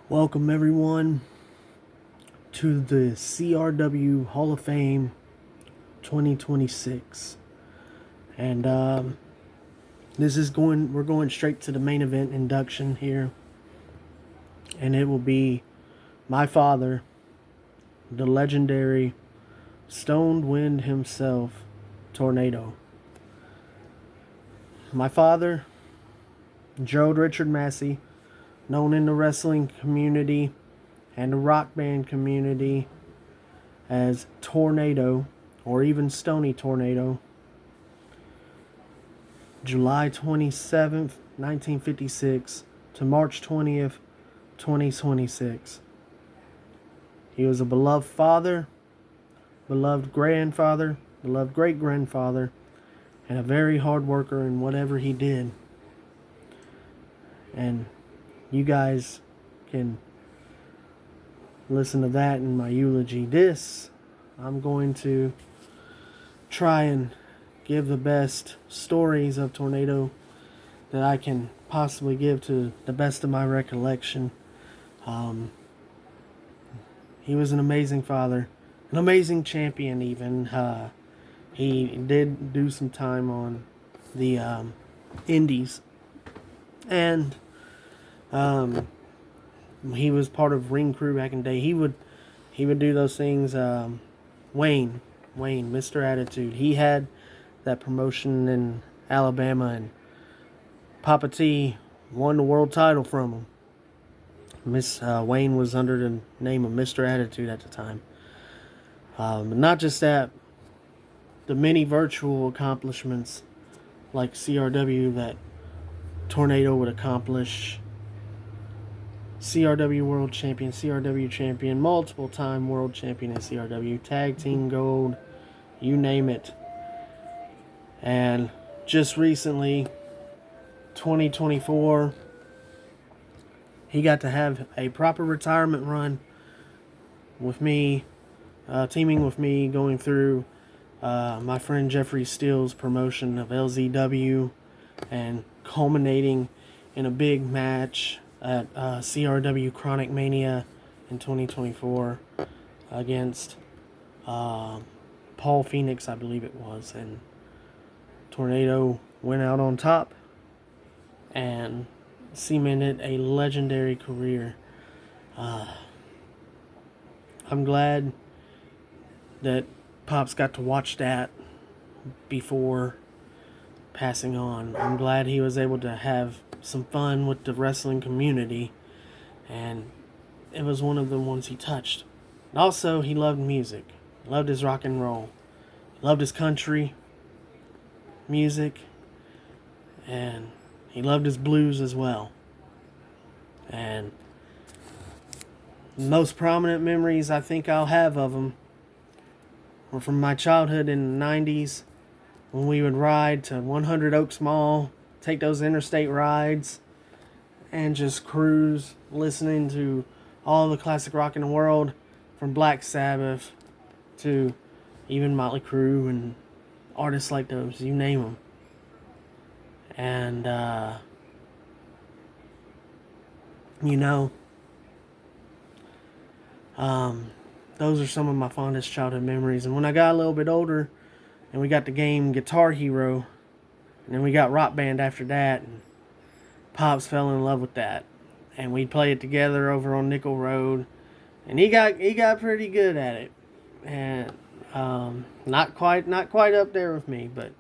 Welcome everyone to the CRW Hall of Fame 2026. And we're going straight to the main event induction here. And it will be my father, the legendary Stoned Wind himself, Tornado. My father, Gerald Richard Massey, known in the wrestling community and the rock band community as Tornado, or even Stony Tornado. July 27th, 1956 to March 20th, 2026. He was a beloved father, beloved grandfather, beloved great-grandfather, and a very hard worker in whatever he did. And you guys can listen to that in my eulogy. I'm going to try and give the best stories of Tornado that I can possibly give to the best of my recollection. He was an amazing father, an amazing champion even. He did do some time on the indies, and he was part of Ring Crew back in the day. He would do those things. Wayne, Mr. Attitude. He had that promotion in Alabama, and Papa T won the world title from him. Wayne was under the name of Mr. Attitude at the time. But not just that, the many virtual accomplishments like CRW that Tornado would accomplish. CRW World Champion, CRW Champion, multiple time World Champion in CRW, Tag Team Gold, you name it. And just recently, 2024, he got to have a proper retirement run with me, teaming with me, going through my friend Jeffrey Steele's promotion of LZW and culminating in a big match at CRW Chronic Mania in 2024 against Paul Phoenix, I believe it was, and Tornado went out on top and cemented a legendary career. I'm glad that Pops got to watch that before passing on. I'm glad he was able to have some fun with the wrestling community, and it was one of the ones he touched. And also, he loved music. He loved his rock and roll. He loved his country music, and he loved his blues as well. And the most prominent memories I think I'll have of him were from my childhood in the 90s when we would ride to 100 Oaks Mall, take those interstate rides, and just cruise listening to all the classic rock in the world, from Black Sabbath to even Motley Crue and artists like those, you name them. And, those are some of my fondest childhood memories. And when I got a little bit older and we got the game Guitar Hero, and then we got Rock Band after that, and Pops fell in love with that. And we'd play it together over on Nickel Road, and he got pretty good at it. And not quite up there with me, but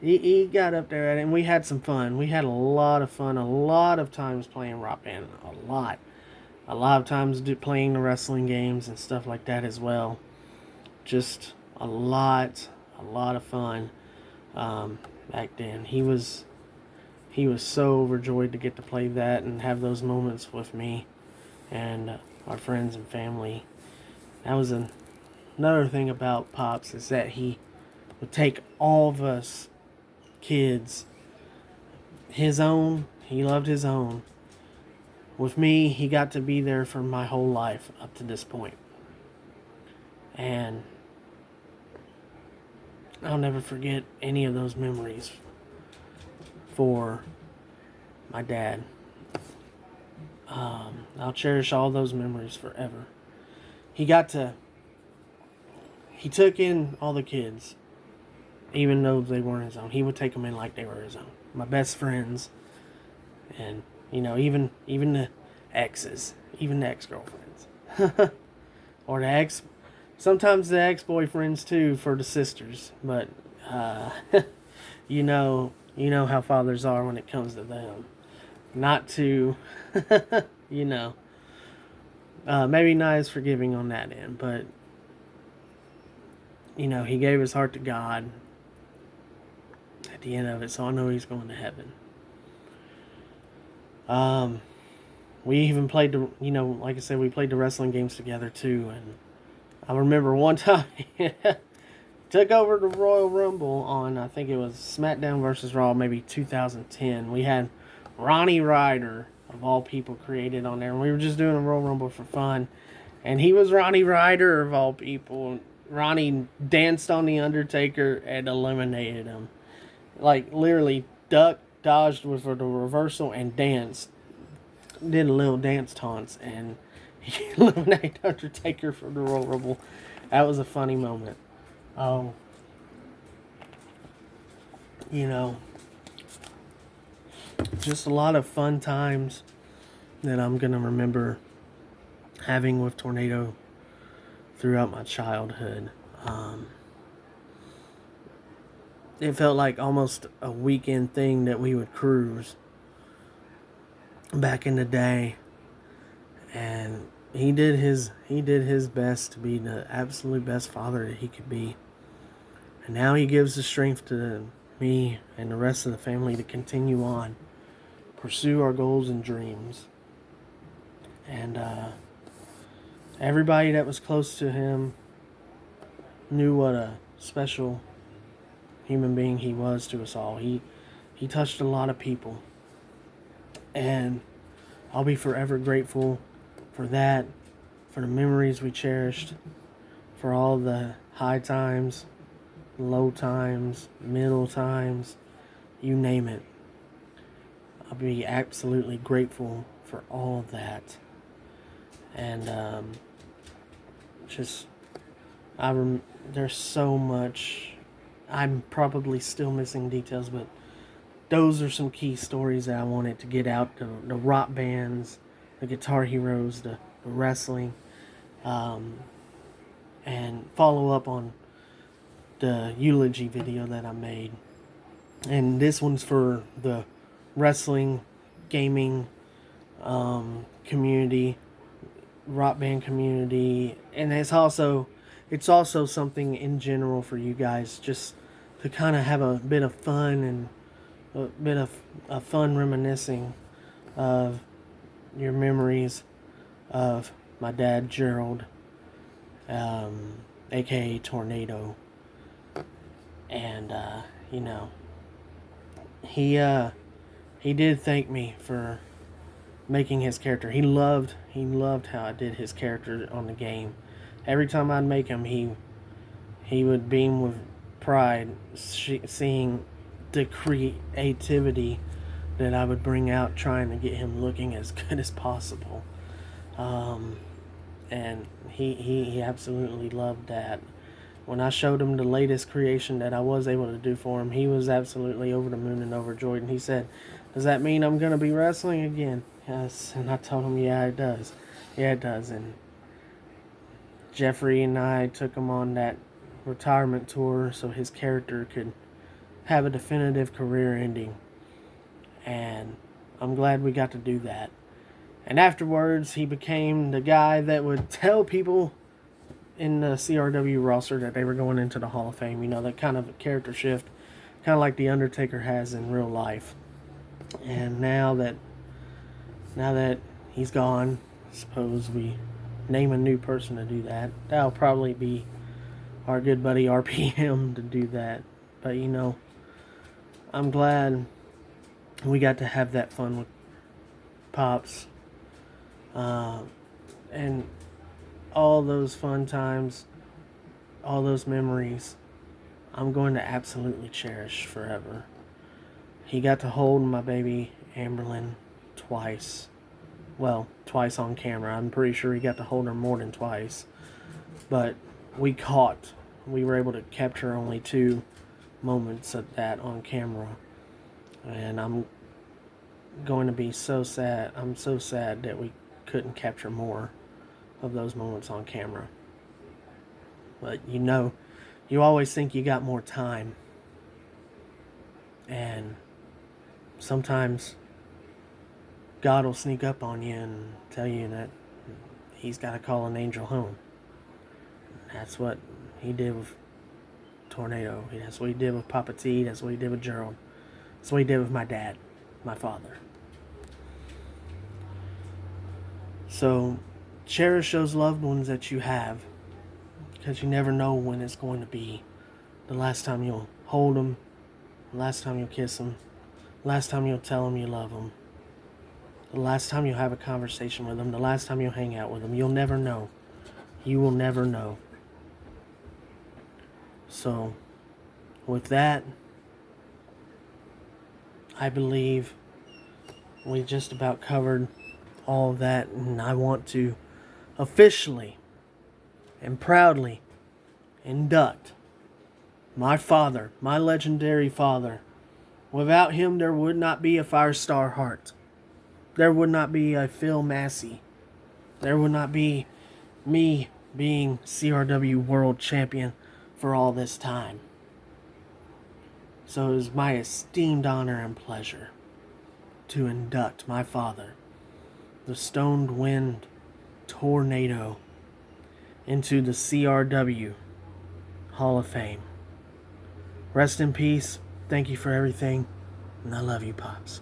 he got up there at it, and we had some fun. We had a lot of fun, a lot of times playing Rock Band, a lot of times playing the wrestling games and stuff like that as well. Just a lot of fun back then. He was so overjoyed to get to play that and have those moments with me and our friends and family. That was another thing about Pops, is that he would take all of us kids, he loved his own. With me, he got to be there for my whole life up to this point. And I'll never forget any of those memories for my dad. I'll cherish all those memories forever. He took in all the kids, even though they weren't his own. He would take them in like they were his own. My best friends, and even the exes, even the ex-girlfriends, or the ex. Sometimes the ex-boyfriends too for the sisters, but you know how fathers are when it comes to them. Not to, you know, maybe not as forgiving on that end, but he gave his heart to God at the end of it, so I know he's going to heaven. We even played like I said, we played the wrestling games together too, and I remember one time took over the Royal Rumble on, I think it was SmackDown versus Raw, maybe 2010. We had Ronnie Ryder, of all people, created on there, and we were just doing a Royal Rumble for fun, and he was Ronnie Ryder, of all people. Ronnie danced on The Undertaker and eliminated him. Like, literally, ducked, dodged for the reversal, and danced. Did a little dance taunts, and he eliminated Undertaker from the Royal Rumble. That was a funny moment. Just a lot of fun times that I'm going to remember having with Tornado throughout my childhood. It felt like almost a weekend thing that we would cruise back in the day, and he did his best to be the absolute best father that he could be. And now he gives the strength to me and the rest of the family to continue on, pursue our goals and dreams. And everybody that was close to him knew what a special human being he was to us all. He touched a lot of people. And I'll be forever grateful for that, for the memories we cherished, for all the high times, low times, middle times, you name it. I'll be absolutely grateful for all of that. And there's so much. I'm probably still missing details, but those are some key stories that I wanted to get out. The rock bands, the Guitar Heroes, the wrestling, and follow up on the eulogy video that I made. And this one's for the wrestling, gaming community, rock band community, and it's also something in general for you guys, just to kind of have a bit of fun and a bit of fun reminiscing of your memories of my dad, Gerald, aka Tornado. And he did thank me for making his character. He loved how I did his character on the game. Every time I'd make him, he would beam with pride, seeing the creativity that I would bring out, trying to get him looking as good as possible. And he absolutely loved that. When I showed him the latest creation that I was able to do for him, he was absolutely over the moon and overjoyed. And he said, "Does that mean I'm going to be wrestling again?" Yes. And I told him, "Yeah, it does. Yeah, it does." And Jeffrey and I took him on that retirement tour so his character could have a definitive career ending. And I'm glad we got to do that. And afterwards, he became the guy that would tell people in the CRW roster that they were going into the Hall of Fame. You know, that kind of a character shift, kind of like The Undertaker has in real life. And now that he's gone, I suppose we name a new person to do that. That'll probably be our good buddy RPM to do that. But I'm glad we got to have that fun with Pops. And all those fun times, all those memories, I'm going to absolutely cherish forever. He got to hold my baby Amberlyn twice. Well, twice on camera. I'm pretty sure he got to hold her more than twice. But we were able to capture only 2 moments of that on camera. And I'm going to be so sad. I'm so sad that we couldn't capture more of those moments on camera. But you always think you got more time. And sometimes God will sneak up on you and tell you that he's got to call an angel home. That's what he did with Tornado. That's what he did with Papa T. That's what he did with Gerald. That's what he did with my dad, my father. So cherish those loved ones that you have, because you never know when it's going to be the last time you'll hold them, the last time you'll kiss them, the last time you'll tell them you love them, the last time you'll have a conversation with them, the last time you'll hang out with them. You'll never know. You will never know. So, with that, I believe we just about covered all of that, and I want to officially and proudly induct my father, my legendary father. Without him, there would not be a Firestar Hart. There would not be a Phil Massey. There would not be me being CRW World Champion for all this time. So it is my esteemed honor and pleasure to induct my father, the Stoned Wind Tornado, into the CRW Hall of Fame. Rest in peace. Thank you for everything. And I love you, Pops.